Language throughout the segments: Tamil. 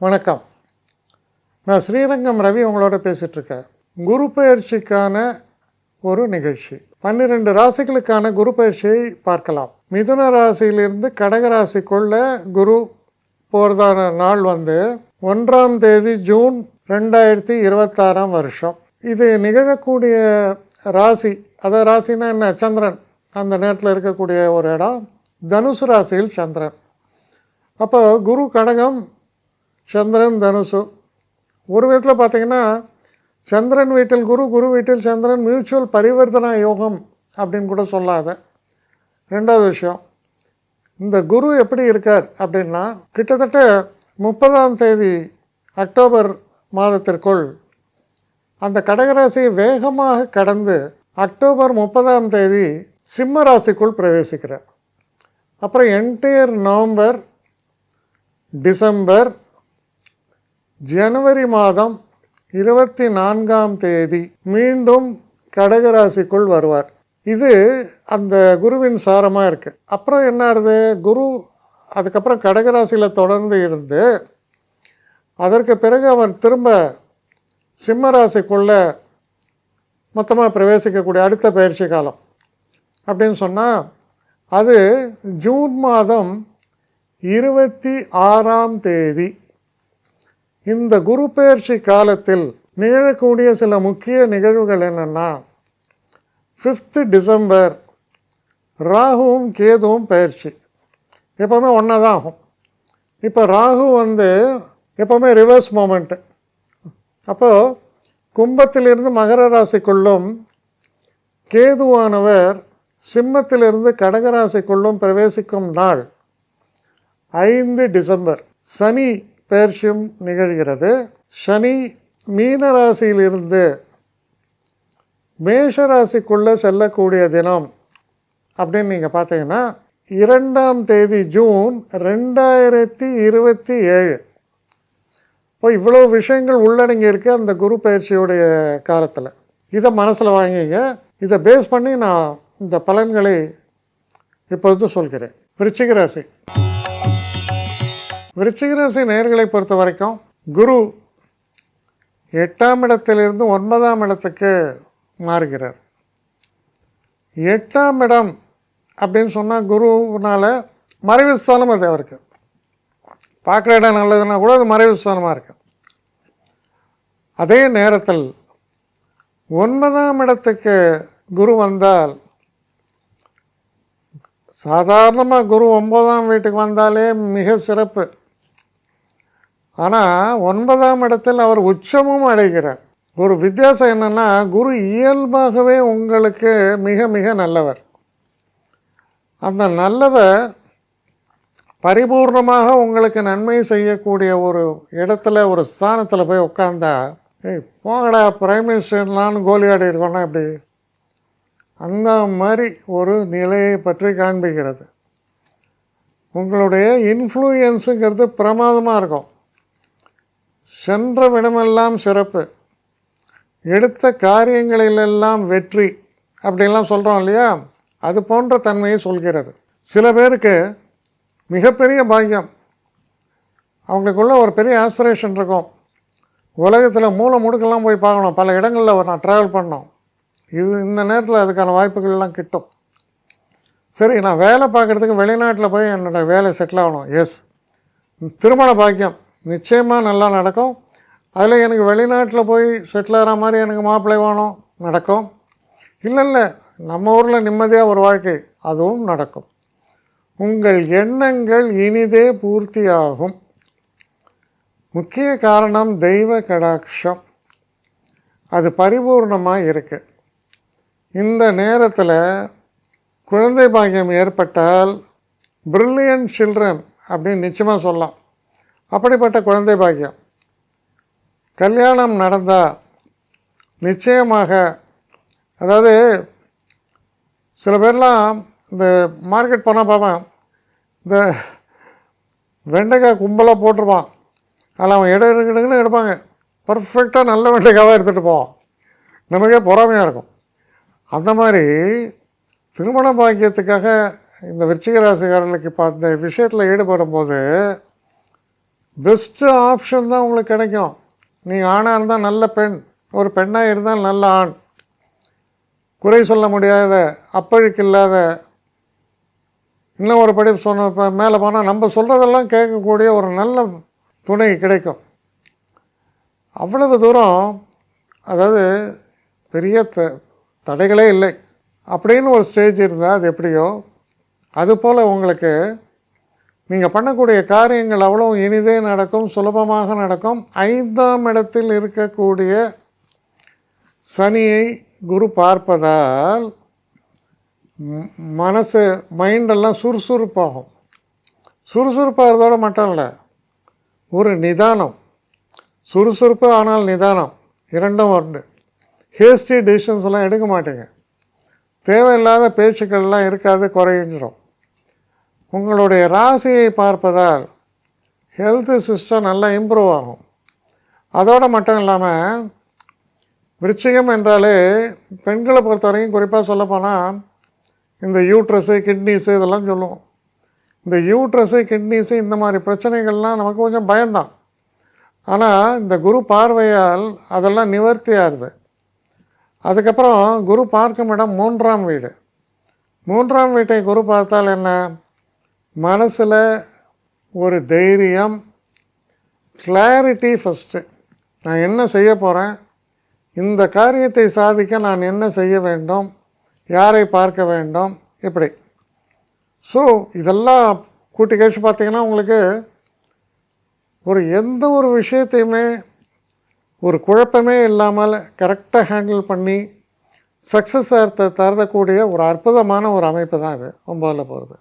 வணக்கம். நான் ஸ்ரீரங்கம் ரவி உங்களோட பேசிகிட்ருக்கேன். குரு பயிற்சிக்கான ஒரு நிகழ்ச்சி. 12 ராசிகளுக்கான குரு பயிற்சியை பார்க்கலாம். மிதுன ராசியிலிருந்து கடக ராசிக்குள்ள குரு போகிறதான நாள் 1ஆம் தேதி ஜூன் 2026 வருஷம். இது நிகழக்கூடிய ராசி, அதாவது ராசினா என்ன, சந்திரன் அந்த நேரத்தில் இருக்கக்கூடிய ஒரு இடம் தனுசு ராசியில் சந்திரன். அப்போ குரு கடகம், சந்திரன் தனுசு. ஒரு விதத்தில் பார்த்திங்கன்னா சந்திரன் வீட்டில் குரு, குரு வீட்டில் சந்திரன், மியூச்சுவல் பரிவர்த்தனா யோகம் அப்படின்னு கூட சொல்லாத. ரெண்டாவது விஷயம், இந்த குரு எப்படி இருக்கார் அப்படின்னா கிட்டத்தட்ட 30ஆம் தேதி அக்டோபர் மாதத்திற்குள் அந்த கடகராசியை வேகமாக கடந்து அக்டோபர் 30ஆம் தேதி சிம்ம ராசிக்குள் பிரவேசிக்கிறார். அப்புறம் என்டையர் நவம்பர், டிசம்பர், ஜனவரி மாதம் 24ஆம் தேதி மீண்டும் கடகராசிக்குள் வருவார். இது அந்த குருவின் சாரமாக இருக்குது. அப்புறம் என்ன ஆகுது, குரு அதுக்கப்புறம் கடகராசியில் தொடர்ந்து இருந்து அதற்கு பிறகு அவர் திரும்ப சிம்ம ராசிக்குள்ளே மொத்தமாக பிரவேசிக்கக்கூடிய அடுத்த பயிற்சி காலம் அப்படின்னு சொன்னால் அது ஜூன் மாதம் 26ஆம் தேதி. இந்த குரு பயிற்சி காலத்தில் நிகழக்கூடிய சில முக்கிய நிகழ்வுகள் என்னென்னா, 5 டிசம்பர் ராகுவும் கேதுவும் பயிற்சி. எப்போவுமே ஒன்றா தான் ஆகும். இப்போ ராகு எப்போவுமே ரிவர்ஸ் மூமெண்ட்டு. அப்போது கும்பத்திலிருந்து மகர ராசிக்குள்ளும், கேதுவானவர் சிம்மத்திலிருந்து கடகராசிக்குள்ளும் பிரவேசிக்கும் நாள் 5 டிசம்பர். சனி பயிற்சியும் நிகழ்கிறது. சனி மீன ராசியிலிருந்து மேஷ ராசிக்குள்ளே செல்லக்கூடிய தினம் அப்படின்னு நீங்கள் பார்த்தீங்கன்னா 2ஆம் தேதி ஜூன் 2027. இப்போ இவ்வளோ விஷயங்கள் உள்ளடங்கி இருக்குது அந்த குரு பயிற்சியுடைய காலத்தில். இதை மனசில் வாங்கிங்க. இதை பேஸ் பண்ணி நான் இந்த பலன்களை இப்போது சொல்கிறேன். விருச்சிக ராசி. விருச்சிக ராசி நேயர்களை பொறுத்த வரைக்கும் குரு 8ஆம் இடத்திலிருந்து 9ஆம் இடத்துக்கு மாறுகிறார். 8ஆம் இடம் அப்படின்னு சொன்னால் குருனால மறைவு ஸ்தானம். அது அவருக்கு பார்க்குற இடம் நல்லதுன்னா கூட அது மறைவு ஸ்தானமாக இருக்கு. அதே நேரத்தில் 9ஆம் இடத்துக்கு குரு வந்தால், சாதாரணமாக குரு 9ஆம் வீட்டுக்கு வந்தாலே மிக சிறப்பு. ஆனால் 9ஆம் இடத்தில் அவர் உச்சமும் அடைகிறார். ஒரு வித்தியாசம் என்னென்னா, குரு இயல்பாகவே உங்களுக்கு மிக மிக நல்லவர். அந்த நல்லவர் பரிபூர்ணமாக உங்களுக்கு நன்மை செய்யக்கூடிய ஒரு இடத்துல, ஒரு ஸ்தானத்தில் போய் உட்காந்தா, போங்கடா பிரைம் மினிஸ்டர்லான்னு கோலியாடி இருக்கோன்னா எப்படி, அந்த மாதிரி ஒரு நிலையை பற்றி காண்பிக்கிறது. உங்களுடைய இன்ஃப்ளூயன்ஸுங்கிறது பிரமாதமாக இருக்கும். சென்ற விடமெல்லாம் சிறப்பு, எடுத்த காரியங்களிலெல்லாம் வெற்றி அப்படின்லாம் சொல்கிறோம் இல்லையா, அது போன்ற தன்மையை சொல்கிறது. சில பேருக்கு மிகப்பெரிய பாக்கியம், அவங்களுக்குள்ள ஒரு பெரிய ஆஸ்பிரேஷன் இருக்கும். உலகத்தில் மூலை முடுக்கெல்லாம் போய் பார்க்கணும், பல இடங்களில் நான் ட்ராவல் பண்ணோம். இந்த நேரத்தில் அதுக்கான வாய்ப்புகள்லாம் கிட்டும். சரி, நான் வேலை பார்க்குறதுக்கு வெளிநாட்டில் போய் என்னோடய வேலை செட்டில் ஆகணும். எஸ், திருமண பாக்கியம் நிச்சயமாக நல்லா நடக்கும். அதில் எனக்கு வெளிநாட்டில் போய் செட்டில் ஆகிற மாதிரி எனக்கு மாப்பிள்ளை வேணும், நடக்கும். இல்லை நம்ம ஊரில் நிம்மதியாக ஒரு வாழ்க்கை, அதுவும் நடக்கும். உங்கள் எண்ணங்கள் இனிதே பூர்த்தியாகும். முக்கிய காரணம் தெய்வ கடாட்சம், அது பரிபூர்ணமாக இருக்குது. இந்த நேரத்தில் குழந்தை பாக்கியம் ஏற்பட்டால் பிரில்லியன்ட் சில்ட்ரன் அப்படின்னு நிச்சயமாக சொல்லலாம். அப்படிப்பட்ட குழந்தை பாக்கியம். கல்யாணம் நடந்தால் நிச்சயமாக, அதாவது சில பேர்லாம் இந்த மார்க்கெட் போனால் பார்ப்பேன், இந்த வெண்டைக்காய் கும்பலாக போட்டிருப்பான், அதில் அவன் எடுக்கணுன்னு எடுப்பாங்க. பர்ஃபெக்டாக நல்ல வெண்டைக்காவாக எடுத்துகிட்டு போவான். நமக்கே பொறாமையாக இருக்கும். அந்த மாதிரி திருமண பாக்கியத்துக்காக இந்த விருச்சிக ராசிக்காரர்களுக்கு இப்போ அந்த விஷயத்தில் ஈடுபடும் போது பெஸ்ட்டு ஆப்ஷன் தான் உங்களுக்கு கிடைக்கும். நீங்கள் ஆணாக இருந்தால் நல்ல பெண், ஒரு பெண்ணாக இருந்தால் நல்ல ஆண், குறை சொல்ல முடியாத, அப்பழுக்கு இல்லாத, இன்னும் ஒரு படி சொன்ன இப்போ மேலே போனால் நம்ம சொல்கிறதெல்லாம் கேட்கக்கூடிய ஒரு நல்ல துணை கிடைக்கும். அவ்வளவு தூரம், அதாவது பெரிய தடைகளே இல்லை அப்படின்னு ஒரு ஸ்டேஜ் இருந்தால் அது எப்படியோ அதுபோல் உங்களுக்கு நீங்கள் பண்ணக்கூடிய காரியங்கள் அவ்வளோ இனிதே நடக்கும், சுலபமாக நடக்கும். 5ஆம் இடத்தில் இருக்கக்கூடிய சனியை குரு பார்ப்பதால் மனசு மைண்டெல்லாம் சுறுசுறுப்பாகும். சுறுசுறுப்பாகிறதோடு மட்டும் இல்லை, ஒரு நிதானம். சுறுசுறுப்பு ஆனால் நிதானம், இரண்டும் உண்டு. ஹேஸ்டி டிசிஷன்ஸ்லாம் எடுக்க மாட்டீங்க. தேவையில்லாத பேச்சுக்கள்லாம் இருக்காது, குறைஞ்சிடும். உங்களுடைய ராசியை பார்ப்பதால் ஹெல்த் சிஸ்டம் நல்லா இம்ப்ரூவ் ஆகும். அதோடு மட்டும் இல்லாமல் விருச்சிகம் என்றாலே பெண்களை பொறுத்த வரைக்கும் குறிப்பாக சொல்லப்போனால் இந்த யூட்ரஸு, கிட்னிஸு இதெல்லாம் சொல்லுவோம். இந்த யூட்ரஸு, கிட்னிஸு இந்த மாதிரி பிரச்சனைகள்லாம் நமக்கு கொஞ்சம் பயம்தான். ஆனால் இந்த குரு பார்வையால் அதெல்லாம் நிவர்த்தி ஆகுது. அதுக்கப்புறம் குரு பார்க்கும் இடம் 3ஆம் வீடு. 3ஆம் வீட்டை குரு பார்த்தால் என்ன, மனசில் ஒரு தைரியம், கிளாரிட்டி. ஃபஸ்ட்டு நான் என்ன செய்ய போகிறேன், இந்த காரியத்தை சாதிக்க நான் என்ன செய்ய வேண்டும், யாரை பார்க்க வேண்டும், இப்படி. ஸோ இதெல்லாம் கூட்டி கழிச்சு பார்த்திங்கன்னா உங்களுக்கு ஒரு எந்த ஒரு விஷயத்தையுமே ஒரு குழப்பமே இல்லாமல் கரெக்டாக ஹேண்டில் பண்ணி சக்ஸஸ் தரக்கூடிய ஒரு அற்புதமான ஒரு அமைப்பு தான் இது 9ல் போகிறது.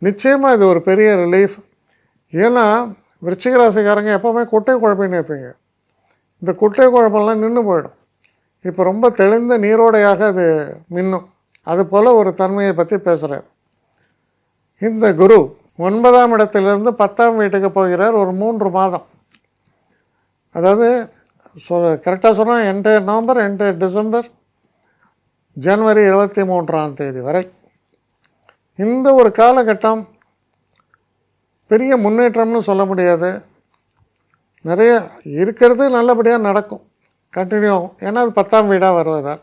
நிச்சயமாக இது ஒரு பெரிய ரிலீஃப். ஏன்னா விருச்சிக ராசிக்காரங்க எப்போவுமே குட்டை குழப்பின்னு இருப்பீங்க. இந்த குட்டை குழப்பம்லாம் நின்று போயிடும். இப்போ ரொம்ப தெளிந்த நீரோடையாக அது மின்னும். அது போல் ஒரு தன்மையை பற்றி பேசுகிறார். இந்த குரு 9ஆம் இடத்திலிருந்து 10ஆம் வீட்டுக்கு போகிறார் ஒரு 3 மாதம். அதாவது கரெக்டாக சொன்னால் என்டையர் நவம்பர், என்டையர் டிசம்பர், ஜனவரி 23ஆம் தேதி வரை. இந்த ஒரு காலகட்டம் பெரிய முன்னேற்றம்னு சொல்ல முடியாது. நிறைய இருக்கிறது நல்லபடியாக நடக்கும், கண்டினியூ ஆகும். ஏன்னா அது 10ஆம் வீடாக வருவதால்.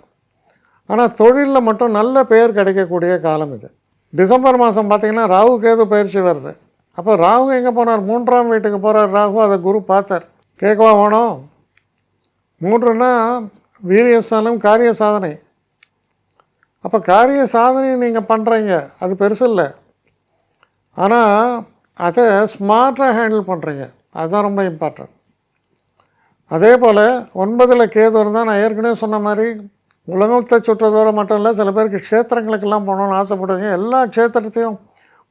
ஆனால் தொழிலில் மட்டும் நல்ல பெயர் கிடைக்கக்கூடிய காலம் இது. டிசம்பர் மாதம் பார்த்திங்கன்னா ராகு கேது பயிற்சி வருது. அப்போ ராகு எங்கே போனார், 3ஆம் வீட்டுக்கு போகிறார் ராகு. அதை குரு பார்த்தார். கேட்கவா வேணும், 3ன்னா வீரியஸ்தானம், காரிய சாதனை. அப்போ காரிய சாதனை நீங்கள் பண்ணுறீங்க, அது பெருசு இல்லை. ஆனால் அதை ஸ்மார்ட்டாக ஹேண்டில் பண்ணுறீங்க, அதுதான் ரொம்ப இம்பார்ட்டன்ட். அதே போல் 9ல் கேது இருந்தால் நான் ஏற்கனவே சொன்ன மாதிரி உலகத்தை சுற்றுறதோடு மட்டும் இல்லை, சில பேருக்கு க்ஷேத்திரங்களுக்கெல்லாம் போகணுன்னு ஆசைப்படுவீங்க. எல்லா க்ஷேத்திரத்தையும்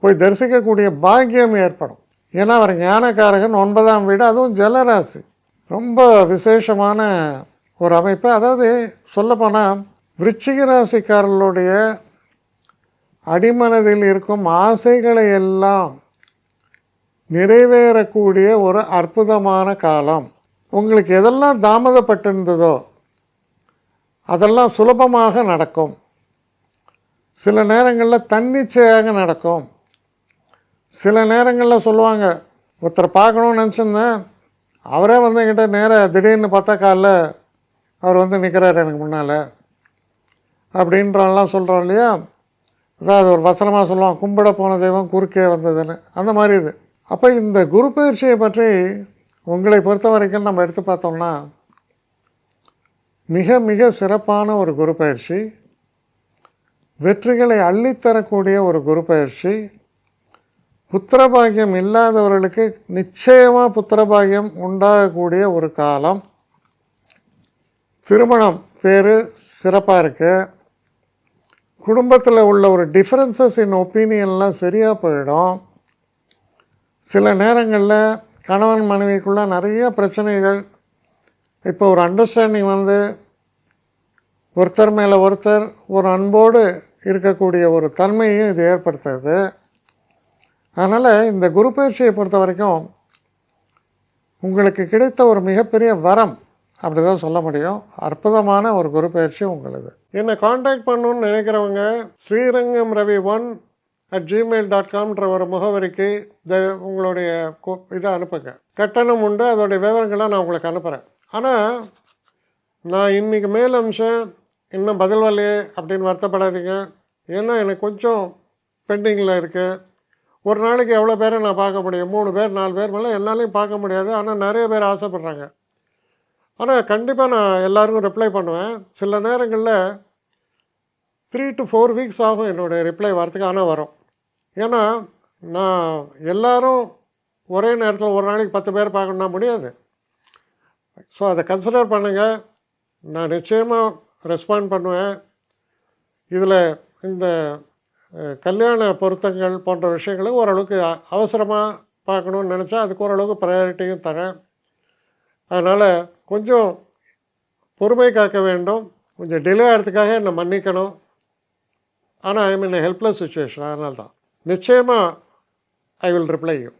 போய் தரிசிக்கக்கூடிய பாக்கியம் ஏற்படும். ஏன்னா அவர் ஞானக்காரகன், 9ஆம் வீடு, அதுவும் ஜலராசி. ரொம்ப விசேஷமான ஒரு அமைப்பு. அதாவது சொல்லப்போனால் விருச்சிக ராசிக்காரர்களுடைய அடிமனதில் இருக்கும் ஆசைகளை எல்லாம் நிறைவேறக்கூடிய ஒரு அற்புதமான காலம். உங்களுக்கு எதெல்லாம் தாமதப்பட்டிருந்ததோ அதெல்லாம் சுலபமாக நடக்கும். சில நேரங்களில் தன்னிச்சையாக நடக்கும். சில நேரங்களில் சொல்லுவாங்க, ஒருத்தரை பார்க்கணுன்னு நினச்சிருந்தேன், அவரே வந்து என்கிட்ட நேராக திடீர்னு பார்த்தா காலைல அவர் வந்து நிற்கிறார் எனக்கு முன்னால் அப்படின்றலாம் சொல்கிறோம் இல்லையா. அதாவது ஒரு வசனமாக சொல்லுவான், கும்பிட போன தெய்வம் குறுக்கே வந்ததுன்னு, அந்த மாதிரி இது. அப்போ இந்த குரு பயிற்சியை பற்றி உங்களை பொறுத்த வரைக்கும் நம்ம எடுத்து பார்த்தோம்னா மிக மிக சிறப்பான ஒரு குரு பயிற்சி, வெற்றிகளை அள்ளித்தரக்கூடிய ஒரு குரு பயிற்சி. புத்திரபாகியம் இல்லாதவர்களுக்கு நிச்சயமாக புத்திரபாகியம் உண்டாகக்கூடிய ஒரு காலம். திருமணம் பேர் சிறப்பாக இருக்குது. குடும்பத்தில் உள்ள ஒரு டிஃப்ரென்சஸ் இன் ஒப்பீனியன்லாம் சரியாக போயிடும். சில நேரங்களில் கணவன் மனைவிக்குள்ளே நிறைய பிரச்சனைகள், இப்போ ஒரு அண்டர்ஸ்டாண்டிங் வந்து ஒருத்தர் மேலே ஒருத்தர் ஒரு அன்போடு இருக்கக்கூடிய ஒரு தன்மையும் இது ஏற்படுத்துது. அதனால் இந்த குரு பயிற்சியை பொறுத்த வரைக்கும் உங்களுக்கு கிடைத்த ஒரு மிகப்பெரிய வரம் அப்படி தான் சொல்ல முடியும். அற்புதமான ஒரு குரு பயிற்சி உங்களுது. என்னை காண்டாக்ட் பண்ணணுன்னு நினைக்கிறவங்க ஸ்ரீரங்கம் ரவி 1 gmail.comன்ற ஒரு முகவரிக்கு உங்களுடைய இதை அனுப்புங்க. கட்டணம் உண்டு, அதோடைய விவரங்களை நான் உங்களுக்கு அனுப்புகிறேன். ஆனால் நான் இன்றைக்கி மேல் அம்சம் இன்னும் பதில் வரலையே அப்படின்னு வருத்தப்படாதீங்க. ஏன்னா எனக்கு கொஞ்சம் பெண்டிங்கில் இருக்குது. ஒரு நாளைக்கு எவ்வளோ பேரை நான் பார்க்க முடியும்? 3 பேர் 4 பேர் மேலே என்னாலையும் பார்க்க முடியாது. ஆனால் நிறைய பேர் ஆசைப்பட்றாங்க. ஆனால் கண்டிப்பாக நான் எல்லாருக்கும் ரிப்ளை பண்ணுவேன். சில நேரங்களில் 3 to 4 வீக்ஸ் ஆகும் என்னுடைய ரிப்ளை வரத்துக்கு. ஆனால் வரும். ஏன்னா நான் எல்லோரும் ஒரே நேரத்தில் ஒரு நாளைக்கு 10 பேர் பார்க்கணுன்னா முடியாது. ஸோ அதை கன்சிடர் பண்ணுங்கள். நான் நிச்சயமாக ரெஸ்பாண்ட் பண்ணுவேன். இதில் இந்த கல்யாண பொருத்தங்கள் போன்ற விஷயங்களுக்கு ஓரளவுக்கு அவசரமாக பார்க்கணுன்னு நினச்சா அதுக்கு ஓரளவுக்கு ப்ரையாரிட்டியும் தரேன். அதனால் கொஞ்சம் பொறுமை காக்க வேண்டும். கொஞ்சம் டிலே ஆகிறதுக்காக என்னை மன்னிக்கணும். ஆனால் ஐ மீன் ஹெல்ப்லெஸ் சுச்சுவேஷன். அதனால தான் நிச்சயமாக ஐ வில் ரிப்ளை யூ.